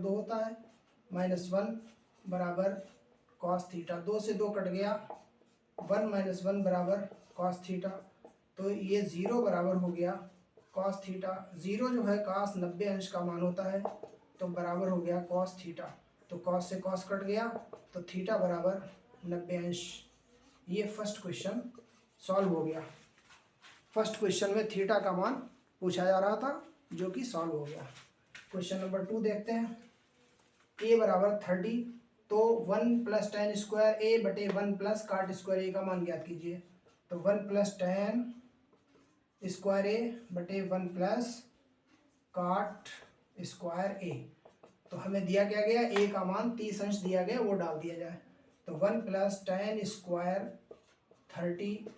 2 होता है, -1 बराबर कॉस थीटा, 2 से 2 कट गया, 1 - 1 बराबर कॉस थीटा, तो ये 0 बराबर हो गया कॉस थीटा। 0 जो है कॉस 90 अंश का मान होता है, तो बराबर हो गया कॉस थीटा। तो कॉस से कॉस कट गया, तो थीटा बराबर 90 अंश। ये फर्स्ट क्वेश्चन सॉल्व हो गया। फर्स्ट क्वेश्चन में थीटा का मान पूछा जा रहा था, जो कि सॉल्व हो गया। क्वेश्चन नंबर 2 देखते हैं। a बराबर 30, तो 1 + tan स्क्वायर ए बटे 1 + काट स्क्वायर ए का मान ज्ञात कीजिए। तो 1 + tan स्क्वायर ए बटे 1 + काट स्क्वायर ए। तो हमें दिया क्या गया, ए का मान 30 अंश दिया गया, वो डाल दिया जाए। तो 1 + tan स्क्वायर 30,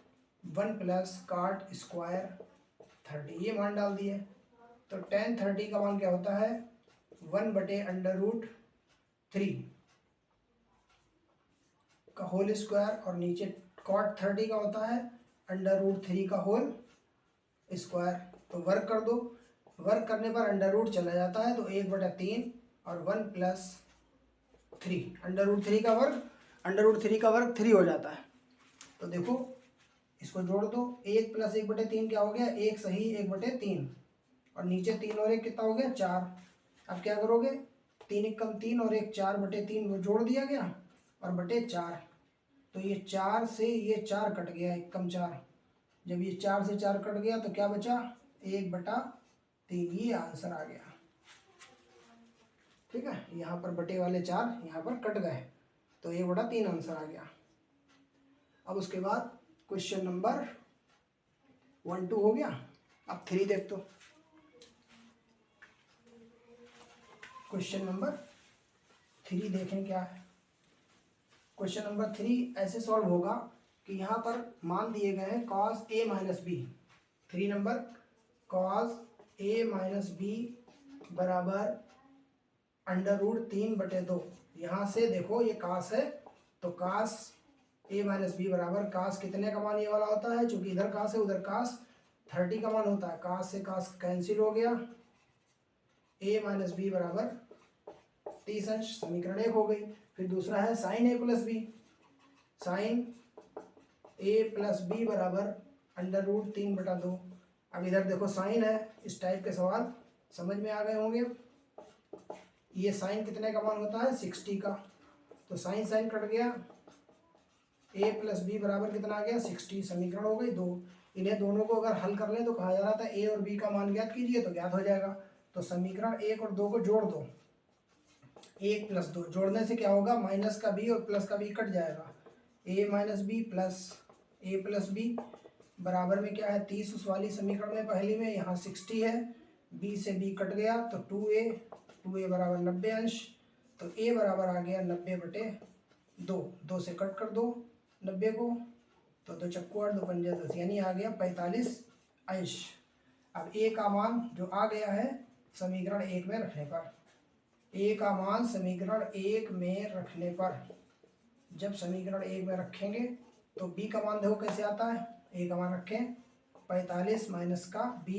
1 + काट स्क्वायर 30, ये मान डाल दिए। तो tan 30 का मान क्या होता है, 1/√3 का होल स्क्वायर, और नीचे कॉट 30 का होता है √3 का होल स्क्वायर। तो वर्क कर दो, वर्क करने पर अंडर रूट चला जाता है, तो 1/3 और 1 + 3, √3 का वर्ग, √3 का वर्ग 3 हो जाता है। तो देखो इसको जोड़ दो, 1 + 1/3 क्या हो गया, 1 सही 1/3, और नीचे 3 और 1 कितना हो गया, 4। अब क्या करोगे, 3 × 3 और 1 4/3 वो जोड़ दिया गया, और बटे 4। तो ये 4 से ये 4 कट गया, 1 × 4। जब ये 4 से 4 कट गया, तो क्या बचा, 1/3। ये आंसर आ गया। ठीक है, यहाँ पर बटे वाले 4 यहाँ पर कट गए, तो 1/3 आंसर आ गया। अब उसके बाद क्वेश्चन नंबर 1 2 हो गया। अब 3 देख दो। क्वेश्चन नंबर 3 देखें क्या है। क्वेश्चन नंबर 3 ऐसे सॉल्व होगा कि यहाँ पर मान दिए गए हैं cos a - b। 3 number cos a - b बराबर √3/2। यहाँ से देखो ये cos है, तो cos a - b बराबर cos कितने का मान ये वाला होता है, चूंकि इधर cos है उधर cos 30 का मान होता है। cos से cos कैंसिल हो गया, a - b बराबर 30 अंश, समीकरण 1 हो गई। फिर दूसरा है sin a + b, sin a + b बराबर √3/2। अब इधर देखो साइन है, इस टाइप के सवाल समझ में आ गए होंगे। ये साइन कितने का मान होता है, 60 का। तो साइन साइन कट गया, a + b बराबर कितना आ गया, 60। समीकरण हो गई 2। इन्हें दोनों को अगर हल कर लें तो कहा जा रहा था a और b का मान ज्ञात कीजिए, तो ज्ञात हो जाएगा। तो समीकरण 1 और 2 को जोड़ दो, 1 + 2 जोड़ने से क्या होगा, माइनस का b और प्लस का b कट जाएगा। a - b plus a + b बराबर में क्या है, 30 उस वाली समीकरण में पहली में, यहाँ 60 है, b से b कट गया, तो 2a बराबर 90 अंश। तो a बराबर आ गया 90/2, 2 से कट कर दो 90 को, तो 2 चक्कू 8 2 पंजे 10, यानी आ गया 45 अंश। अब a का मान जो आ गया है समीकरण 1 में रखने पर, a का मान समीकरण 1 में रखने पर, जब समीकरण 1 में रखेंगे तो b का मान देखो कैसे आता है। a का मान रखें 45 माइनस का b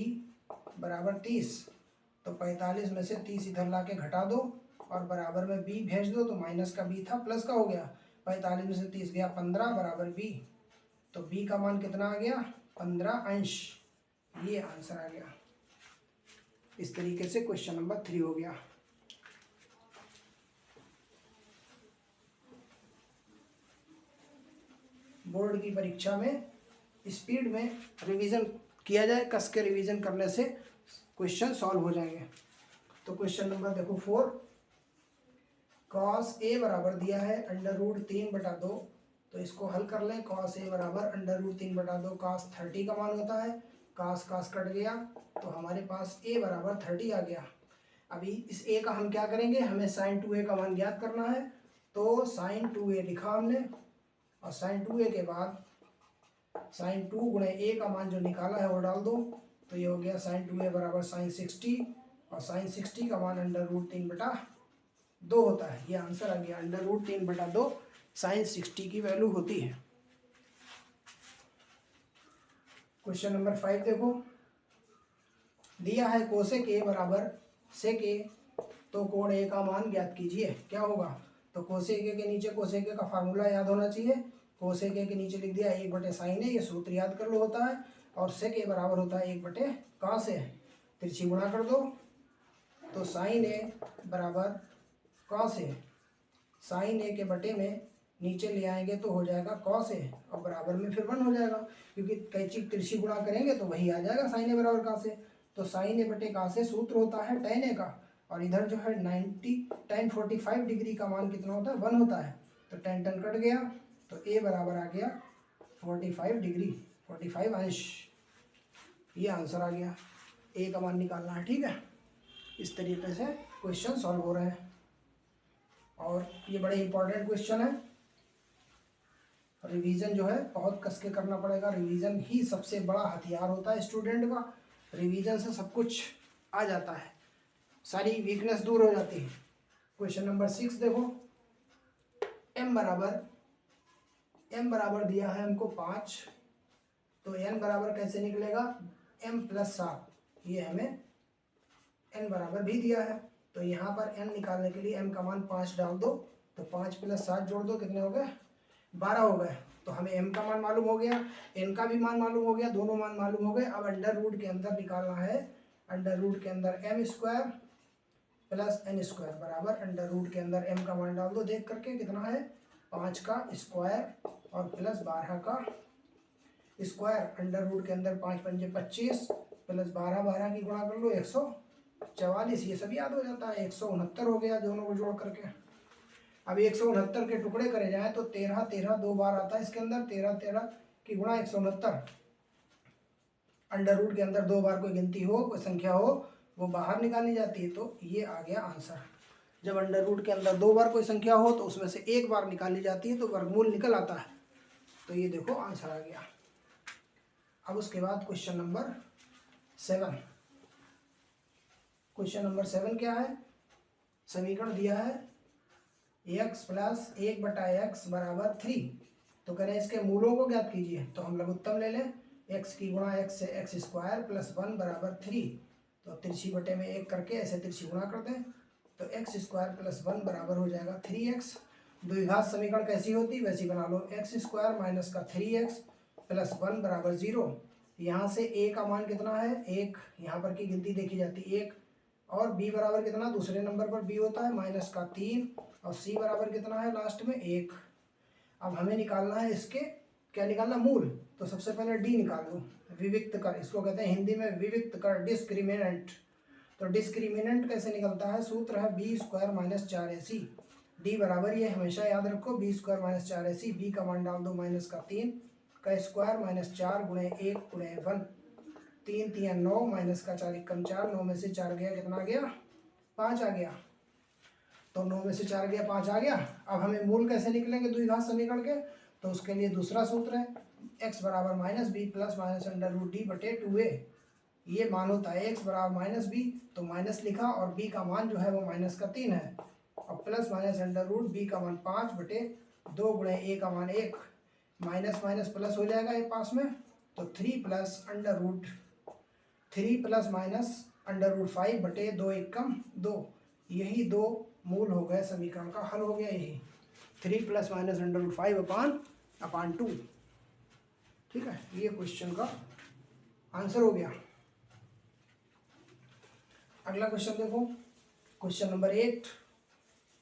बराबर 30, तो 45 में से 30 इधर ला के घटा दो और बराबर में b भेज दो, तो माइनस का b था प्लस का हो गया, 45 में से 30 गया 15 बराबर b। तो b का मान कितना आ गया, 15 अंश। ये आंसर आ गया। इस तरीके से क्वेश्चन नंबर 3 हो गया। बोर्ड की परीक्षा में स्पीड में रिवीजन किया जाए, कस के रिवीजन करने से क्वेश्चन सॉल्व हो जाएंगे। तो क्वेश्चन नंबर देखो 4, cos a बराबर दिया है √3/2, तो इसको हल कर लें। cos a बराबर √3/2 cos 30 का मान होता है, cos cos कट गया, तो हमारे पास a बराबर 30 आ गया। अभी इस a का हम क्या करेंगे, हमें sin 2a का मान ज्ञात करना है, तो sin 2a लिखा हमने, और sin 2a के बाद sin 2 गुणे a का मान जो निकाला है वो डाल दो, तो ये हो गया sin 2a बराबर sin 60, और sin 60 का मान √3/2 होता है। ये आंसर आ गया, √3/2 sin 60 की वैल्यू होती है। क्वेश्चन नंबर 5 देखो, दिया है कोसेक a बराबर सेक a, तो कोण ए का मान ज्ञात कीजिए। क्या होगा, तो कोसेक ए के नीचे कोसेक ए का फार्मूला याद होना चाहिए। कोसेक ए के नीचे लिख दिया 1/sin ए, ये सूत्र याद कर लो होता है। और सेक ए बराबर होता है 1/cos ए, तिरछी गुणा कर दो तो साइन ए बराबर cos ए। साइन ए के बटे में नीचे ले आएंगे तो हो जाएगा cos ए, और बराबर में फिर 1 हो जाएगा, क्योंकि कैंची तिरछी गुणा करेंगे तो वही आ जाएगा साइन ए बराबर cos ए। तो साइन ए बटे cos ए सूत्र होता है tan ए का, और इधर जो है 90 tan 45 डिग्री का मान कितना होता है, 1 होता है। तो tan tan कट गया तो ए बराबर आ गया 45 डिग्री, 45 अंश। ये आंसर आ गया, ए का मान निकालना है। ठीक है, इस तरीके से क्वेश्चन सॉल्व हो रहे हैं, और ये बड़े इंपॉर्टेंट क्वेश्चन है। रिवीजन जो है बहुत कस के करना पड़ेगा, रिवीजन ही सबसे बड़ा हथियार होता है स्टूडेंट का। रिवीजन से सब कुछ आ जाता है, सारी वीकनेस दूर हो जाती है। क्वेश्चन नंबर 6 देखो, m बराबर दिया है हमको 5, तो n बराबर कैसे निकलेगा, m + 7। ये हमें n बराबर भी दिया है, तो यहाँ पर n निकालने के लिए m का मान 5 डाल दो, तो 5 + 7 जोड़ दो, कितने हो गए, 12 हो गए। तो हमें m का मान मालूम हो गया, n का भी मान मालूम हो गया, दोनों मान मालूम हो गए। अब अंडर रूट के अंदर निकालना है, अंडर रूट के अंदर m² + n² बराबर अंडर रूट के अंदर m का मान डाल दो, देख करके कितना है, 5 का स्क्वायर और प्लस 12 का स्क्वायर। अंडर रूट के अंदर 5 × 5 = 25 प्लस 12 की गुणा कर लो 144, ये सब याद हो जाता है। 169 हो गया दोनों को जोड़ करके। अब 169 के टुकड़े करे जाए तो 13 13 2 बार आता है इसके अंदर, 13 13 की गुणा 169। अंडर रूट के अंदर 2 बार कोई गिनती हो, कोई संख्या हो, वो बाहर निकाली जाती है, तो ये आ गया आंसर। जब अंडर रूट के अंदर 2 बार कोई संख्या हो तो उसमें से 1 बार निकाली जाती है, तो वर्गमूल निकल आता है। तो ये देखो आंसर आ गया। अब उसके बाद क्वेश्चन नंबर 7। क्वेश्चन नंबर 7 क्या है, समीकरण दिया है x + 1/x = 3। तो कह रहे हैं इसके मूलों को ज्ञात कीजिए, तो हम लघुत्तम ले लें, x की गुणा x से x² + 1 = 3। तो तिरछी बटे में 1 करके ऐसे तिरछी गुणा कर दें, तो x² + 1 बराबर हो जाएगा 3x। द्विघात समीकरण कैसी होती वैसी बना लो, x² - 3x + 1 = 0। यहाँ से a का मान कितना है, 1, यहाँ पर की गिनती देखी जाती है 1, और b बराबर कितना, दूसरे नंबर पर b होता है -3, और c बराबर कितना है लास्ट में 1। अब हमें निकालना है इसके, क्या निकालना, मूल। तो सबसे पहले d निकाल दो, विविक्त कर, इसको कहते हैं हिंदी में विविक्त कर, डिस्क्रिमिनेंट। तो डिस्क्रिमिनेंट कैसे निकलता है, सूत्र है b² - 4ac। d बराबर, ये हमेशा याद रखो, b² - 4ac। b का मान डाल दो -3 का स्क्वायर -4 × 1 × 1, 3 × 9 -4 = 4, 9 में से 4 गया, कितना आ गया, 5 आ गया। तो 9 में से 4 गया, 5 आ गया। अब हमें मूल कैसे निकलेंगे द्विघात समीकरण के, तो उसके लिए दूसरा सूत्र है, x बराबर -b + -√d/2a। ये मान होता है x बराबर -b, तो माइनस लिखा, और b का मान जो है वो -3 है, और प्लस √b का मान 5/2 × a का मान 1, माइनस माइनस प्लस हो जाएगा ये पास में, तो 3 + -√5/2 = 2। यही 2 मूल हो गए, समीकरण का हल हो गया यही, 3 + -√5/2। ठीक है, ये क्वेश्चन का आंसर हो गया। अगला क्वेश्चन देखो, क्वेश्चन नंबर 8।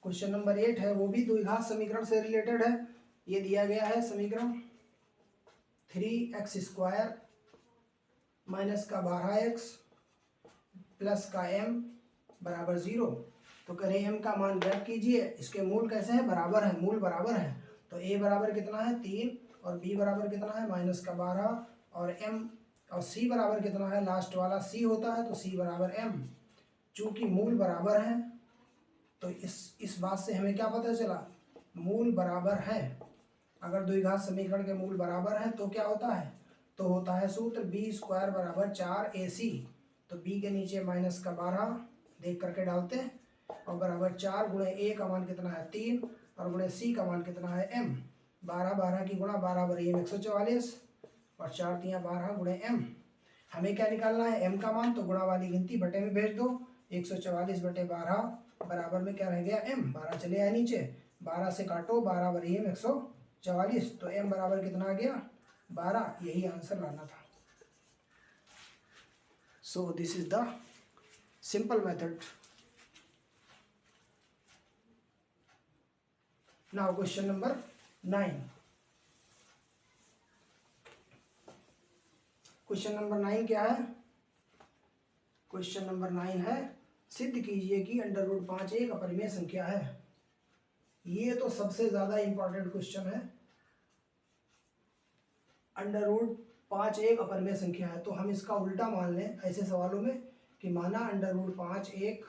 क्वेश्चन नंबर 8 है, वो भी द्विघात समीकरण से रिलेटेड है। ये दिया गया है समीकरण 3x² - 12x + m = 0। तो करें m का मान ज्ञात कीजिए, इसके मूल कैसे हैं, बराबर है, मूल बराबर है। तो a बराबर कितना है 3, और b बराबर कितना है -12, और m और c बराबर कितना है, लास्ट वाला c होता है, तो c बराबर m। चूंकि मूल बराबर है, तो इस बात से हमें क्या पता चला, मूल बराबर है। अगर द्विघात समीकरण के मूल बराबर हैं तो क्या होता है, तो होता है सूत्र b² = 4ac। तो b के नीचे -12 देख करके डालते हैं, और बराबर 4 × a का मान कितना है 3, और गुणे c का मान कितना है m। 12 12 की गुणा 12 × 144, और 4 × 12 × m। हमें क्या निकालना है, m का मान, तो गुणा वाली गिनती बटे में भेज दो, 144/12 बराबर में क्या रह गया m, 12 चले आए नीचे, 12 से काटो, 12 बरी m 144, तो m बराबर कितना आ गया 12, यही आंसर लाना था। So this is the simple method. Now question number 9। Question number 9 क्या है? क्वेश्चन नंबर 9 है, सिद्ध कीजिए कि √5 एक अपरिमेय संख्या है। ये तो सबसे ज्यादा इंपॉर्टेंट क्वेश्चन है। √5 एक अपरिमेय संख्या है, तो हम इसका उल्टा मान लें ऐसे सवालों में कि माना √5 एक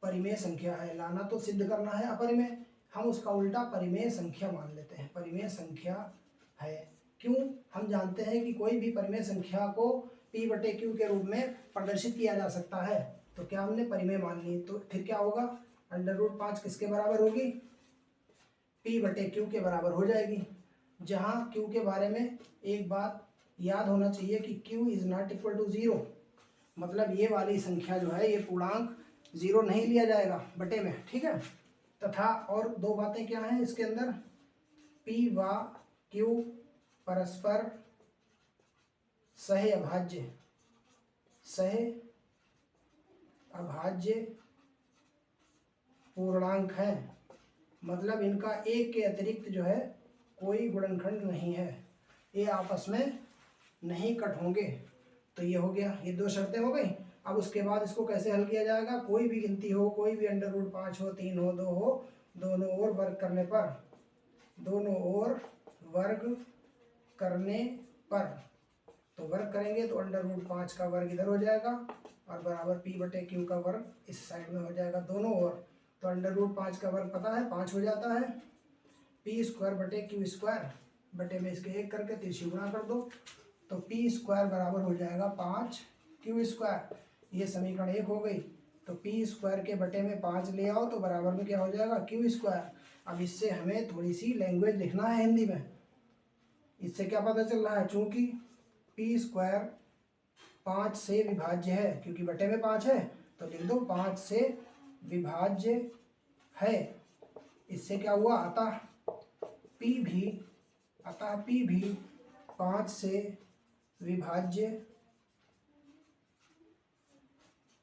परिमेय संख्या है, लाना तो सिद्ध करना है अपरिमेय, हम उसका उल्टा परिमेय संख्या मान लेते हैं, परिमेय संख्या है। क्यों? हम जानते हैं कि कोई भी परिमेय संख्या को P/Q के रूप में प्रदर्शित किया जा सकता है, तो क्या हमने परिमेय मान ली, तो फिर क्या होगा, √5 किसके बराबर होगी, P/Q के बराबर हो जाएगी। जहाँ Q के बारे में एक बात याद होना चाहिए कि Q is not equal to 0, मतलब ये वाली संख्या जो है ये पूर्णांक 0 नहीं लिया जाएगा बटे में, ठीक है। तथा और दो बातें क्या हैं इसके अंदर, P व Q परस्पर सह अभाज्य पूर्णांक है, मतलब इनका एक के अतिरिक्त जो है कोई गुणनखंड नहीं है, ये आपस में नहीं कट होंगे। तो ये हो गया, ये दो शर्तें हो गई। अब उसके बाद इसको कैसे हल किया जाएगा, कोई भी गिनती हो, कोई भी √5 हो, 3 हो, 2 हो, दोनों ओर वर्ग करने पर तो वर्ग करेंगे तो √5 का वर्ग इधर हो जाएगा और बराबर P/Q का वर्ग इस साइड में हो जाएगा दोनों ओर। तो √5 का वर्ग पता है 5 हो जाता है, P²/Q² बटे में इसके 1 करके तिरछी गुणा कर दो, तो P² बराबर हो जाएगा 5Q²। ये समीकरण 1 हो गई। तो P² के बटे में 5 ले आओ तो बराबर में क्या हो जाएगा Q²। अब इससे हमें थोड़ी सी लैंग्वेज लिखना है हिंदी में। इससे क्या पता चल रहा है, चूंकि P² 5 से विभाज्य है, क्योंकि बटे में 5 है तो लिख दो 5 से विभाज्य है। इससे क्या हुआ, अतः P भी 5 से विभाज्य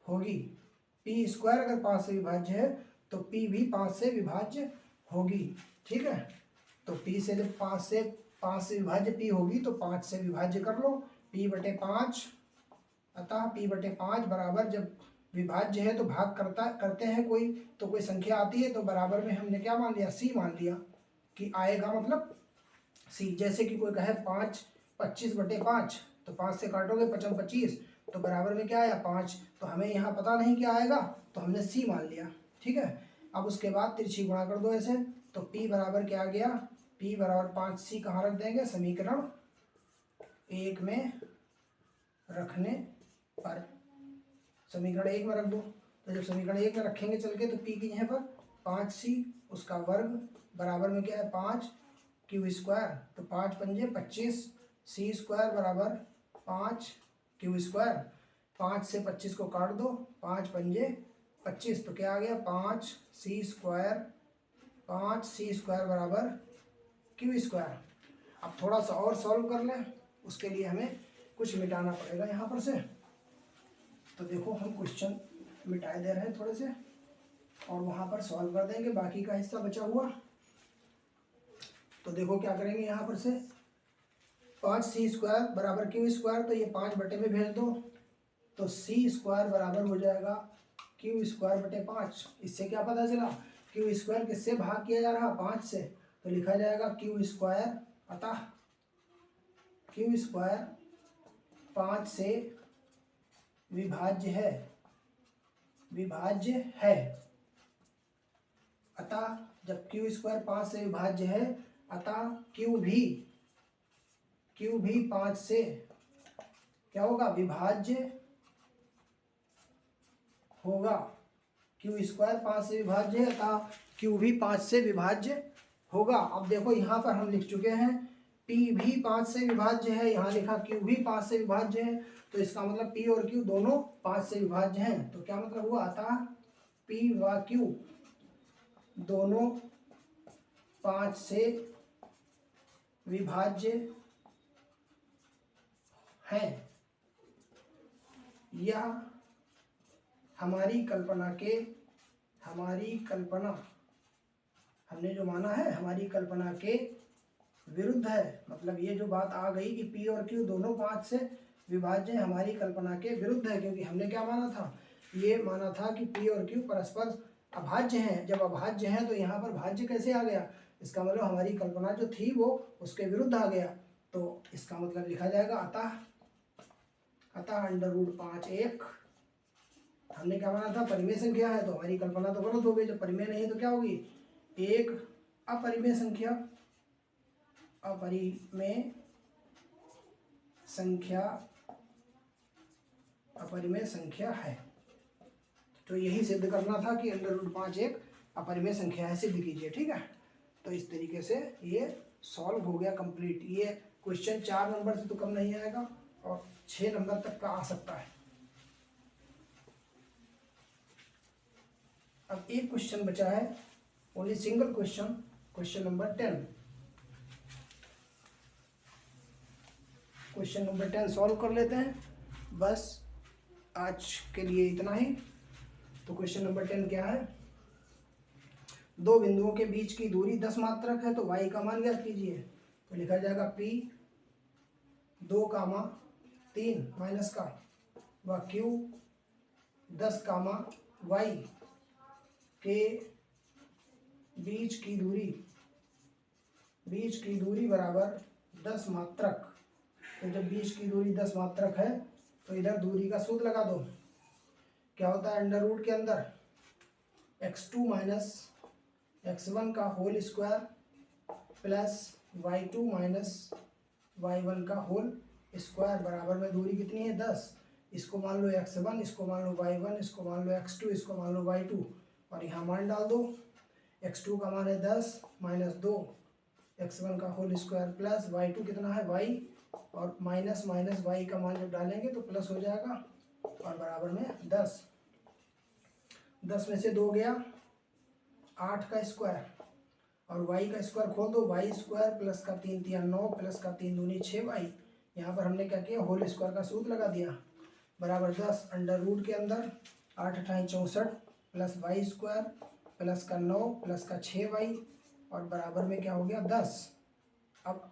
होगी। P² अगर 5 से विभाज्य है तो P भी 5 से विभाज्य होगी, ठीक है। तो P से जब 5 से विभाज्य P होगी तो 5 से विभाज्य कर लो, P/5, अतः P/5 बराबर, जब विभाज्य है तो भाग करते हैं कोई, तो कोई संख्या आती है तो बराबर में हमने क्या मान लिया, C मान लिया कि आएगा, मतलब C। जैसे कि कोई कहे 5 25/5, तो 5 से काटोगे 5 25, तो बराबर में क्या आया 5, तो हमें यहाँ पता नहीं क्या आएगा तो हमने C मान लिया, ठीक है। अब उसके बाद तिरछी गुणा कर दो ऐसे, तो P बराबर क्या आ गया, P बराबर 5C कहाँ रख देंगे, समीकरण 1 में रखने पर, समीकरण 1 में रख दो। तो जब समीकरण 1 में रखेंगे चल के, तो P की यहाँ पर 5C उसका वर्ग बराबर में क्या है 5Q², तो 5 पंजे 25, C² बराबर 5Q²। 5 से 25 को काट दो, 5 पंजे 25, तो क्या आ गया 5C² बराबर Q²। अब थोड़ा सा और सॉल्व कर लें, उसके लिए हमें कुछ मिटाना पड़ेगा यहाँ पर से। तो देखो हम क्वेश्चन मिटा दे रहे हैं थोड़े से और वहाँ पर सॉल्व कर देंगे बाकी का हिस्सा बचा हुआ। तो देखो क्या करेंगे यहाँ पर से, 5C² बराबर Q², तो ये 5 बटे में भेज दो, तो C² बराबर हो जाएगा Q²/5। इससे क्या पता चला, Q² किससे भाग किया जा रहा, 5 से, तो लिखा जाएगा Q², अतः Q² 5 से विभाज्य है, अतः जब Q² 5 से विभाज्य है, अतः Q भी 5 से क्या होगा, विभाज्य होगा। Q² 5 से विभाज्य है, अतः Q भी 5 से विभाज्य होगा। अब देखो यहाँ पर हम लिख चुके हैं P भी 5 से विभाज्य है, यहाँ लिखा Q भी 5 से विभाज्य है, तो इसका मतलब P और Q दोनों 5 से विभाज्य हैं। तो क्या मतलब हुआ, अतः P व Q दोनों 5 से विभाज्य हैं, यह हमारी कल्पना हमने जो माना है हमारी कल्पना के विरुद्ध है। मतलब ये जो बात आ गई कि P और Q दोनों 5 से विभाज्य हमारी कल्पना के विरुद्ध है, क्योंकि हमने क्या माना था, ये माना था कि P और Q परस्पर अभाज्य हैं। जब अभाज्य हैं तो यहाँ पर भाज्य कैसे आ गया, इसका मतलब हमारी कल्पना जो थी वो उसके विरुद्ध आ गया। तो इसका मतलब लिखा जाएगा अतः √5 हमने क्या माना था, परिमेय संख्या है, तो हमारी कल्पना तो गलत हो गई। जब परिमेय नहीं तो क्या होगी, एक अपरिमेय संख्या है। तो यही सिद्ध करना था कि √5 एक अपरिमेय संख्या है, सिद्ध कीजिए। ठीक है, तो इस तरीके से ये सॉल्व हो गया कंप्लीट। ये क्वेश्चन 4 नंबर से तो कम नहीं आएगा और 6 नंबर तक का आ सकता है। अब एक क्वेश्चन बचा है, only single question, question number 10। Question number 10 solve कर लेते हैं, बस आज के लिए इतना ही। तो क्वेश्चन नंबर 10 क्या है, दो बिंदुओं के बीच की दूरी 10 मात्रक है, तो y का मान ज्ञात कीजिए। तो लिखा जाएगा P 2, 3 माइनस का व Q 10, y के बीच की दूरी बराबर 10 मात्रक। तो जब बीच की दूरी 10 मात्रक है तो इधर दूरी का सूत्र लगा दो। क्या होता है, अंडर रूट के अंदर x2 माइनस x1 का whole square plus y2 minus y1 का होल स्क्वायर बराबर में दूरी कितनी है, 10। इसको मान लो x1, इसको मान लो y1, इसको मान लो x2, इसको मान लो y2 और यहाँ मान डाल दो। x2 का मान है 10 माइनस 2 x1 का होल स्क्वायर प्लस y2 कितना है y, और माइनस y का मान जब डालेंगे तो प्लस हो जाएगा और बराबर में 10। 10 में से 2 गया, 8 का स्क्वायर और y का स्क्वायर खोल दो, y स्क्वायर प्लस का 3 3 9 प्लस का 3 दूनी 6y। यहाँ पर हमने क्या किया, होल स्क्वायर का सूत्र लगा दिया बराबर 10। अंडर रूट के अंदर 8 8 64 प्लस y स्क्वायर प्लस का 9 प्लस का 6y और बराबर में क्या हो गया, 10। अब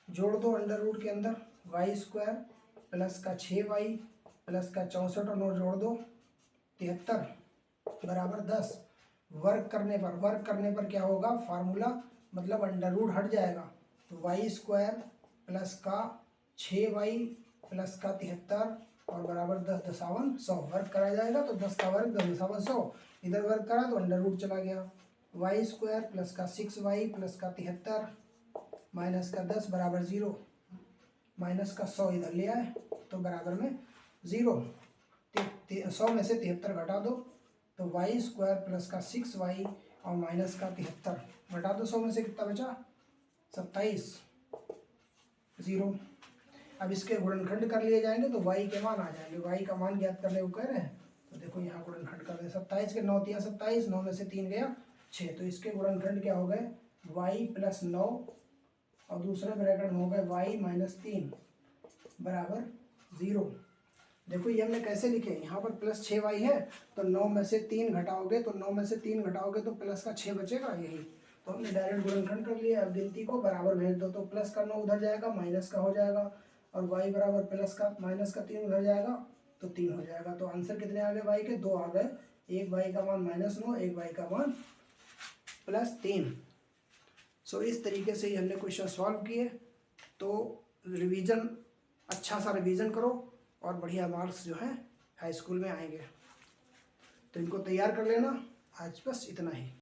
जोड़ दो अंडर रूट के अंदर y स्क्वायर प्लस का 6y प्लस का 64 और 9 जोड़ दो 73 बराबर 10। वर्क करने पर क्या होगा, फार्मूला मतलब अंडर रूट हट जाएगा। तो y स्क्वायर प्लस का 6y प्लस का 73 और बराबर 10 दशावन 100। वर्क करा जाएगा तो 10 का वर्ग 10 दशावन 100। इधर वर्क करा तो अंडर रूट चला गया। y स्क्वायर प्लस का 6y प्लस का 73 माइनस का 10 बराबर 0, माइनस का 100 इधर ले आए तो बराबर में 0। 100 में से 73 घटा दो तो y स्क्वायर प्लस का 6y और माइनस का 73 घटा दो 100 में से कितना बचा, 27, 0। अब इसके गुणनखंड कर लिए जाएंगे तो y के मान आ जाएंगे। y का मान ज्ञात करने को कह रहे हैं तो देखो यहाँ गुणनखंड कर रहे हैं। 27 के 9 तिया 27, 9 में से 3 गया 6, तो इसके गुणनखंड क्या हो गए, y प्लस 9 और दूसरे ब्रैकेट में हो गए y माइनस 3 बराबर 0। देखो ये हमने कैसे लिखे, यहाँ पर प्लस 6y है तो 9 में से 3 घटाओगे तो 9 में से 3 घटाओगे तो प्लस का 6 बचेगा, यही तो हमने डायरेक्ट गुणनखंड कर लिया। अब गिनती को बराबर भेज दो तो प्लस का 9 उधर जाएगा, माइनस का हो जाएगा और y बराबर प्लस का माइनस का 3 उधर जाएगा तो 3 हो जाएगा। तो आंसर कितने आ गए y के, 2 आ गए। एक y का मान -9, एक y का मान +3। सो इस तरीके से ही हमने क्वेश्चन सॉल्व किए। तो रिवीजन, अच्छा सा रिवीजन करो और बढ़िया मार्क्स जो है हाई स्कूल में आएंगे। तो इनको तैयार कर लेना। आज बस इतना ही।